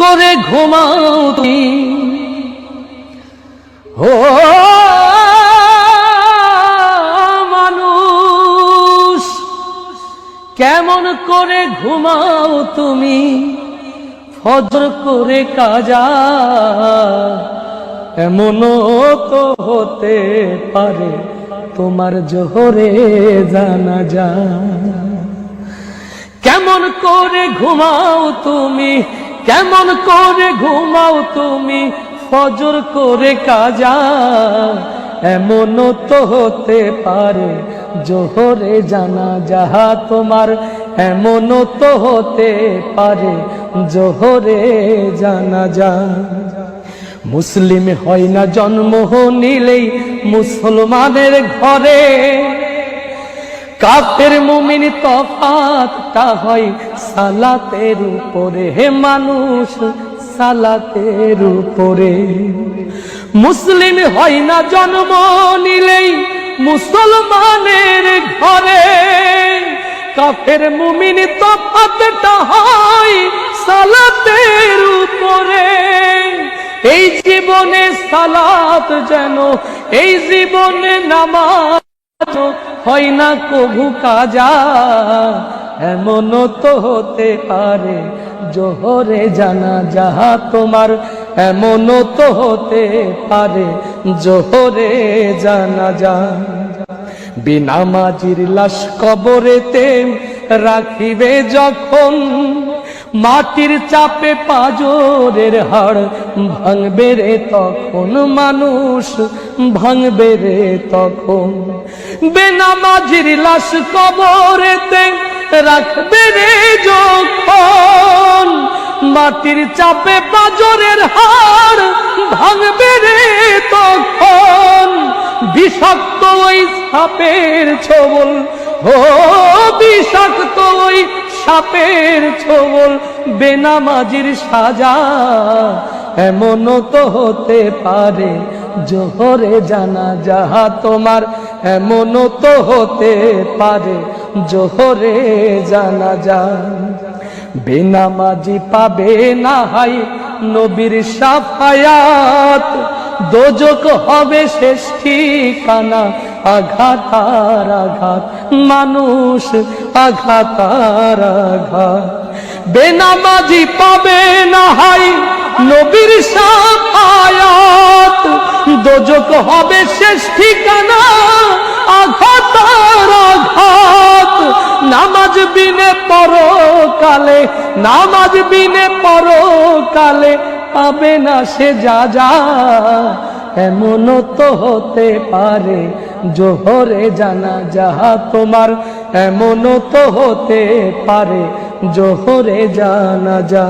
করে ঘুমাও তুমি ও মানুষ, কেমন করে ঘুমাও তুমি ফজর করে কাজা, এমনও তো হতে পারে তোমার জোহরে জানাজা। কেমন করে ঘুমাও তুমি, কেমন করে ঘুমাও তুমি ফজর করে কাজা, এমনও তো হতে পারে জোহরে জানাজা তোমার, এমনও তো হতে পারে জোহরে জানাজা। মুসলিম হয় না জন্ম নিলেই মুসলমানের ঘরে, কাফের মুমিন তফাতটা হয় সালাতের উপরে, হে মানুষ সালাতের উপরে। মুসলিম হয় না জন্ম নিলেই মুসলমানের ঘরে, কাফের মুমিন তফাতটা হয় সালাতের উপরে। এই জীবনে সালাত যেন, এই জীবনে নামাজ হয় না কভু কাজা, এমনও তো হতে পারে জোহরে জানাজা তোমার, এমনও তো হতে পারে জোহরে জানাজা। বেনামাজির লাশ কবরেতে রাখিবে যখন, মাটির চাপে পাজরের হাড় ভাঙবে রে তখন, মানুষ ভাঙবে রে তখন। বেনামাজির লাশ কবরেতে রাখবে রে যখন, মাটির চাপে পাজরের হাড় ভাঙবে রে তখন। বিষাক্ত ওই সাপের ছোবল, ও বিষাক্ত ওই সাপের ছোবল বেনামাজির সাজা, এমনও তো হতে পারে জোহরে জানাজা তোমার, এমনও তো হতে পারে জোহরে জানাজা। বেনামাজি পাবে না হাই নবীর শাফায়াত, দোজক হবে শেষ ঠিকানা, আঘাত আর আঘাত মানুষ আঘাত আর আঘাত। বেনামাজি পাবে না হাই নবীর শাফায়াত, দোজক হবে শেষ ঠিকানা, আঘাত আর আঘাত। নামাজ বিনে পরকালে, নামাজ বিনে পরকালে পাবে না সে যা যা, এমনও তো হতে পারে জোহরে জানাজা তোমার, এমনও তো হতে পারে জোহরে জানাজা।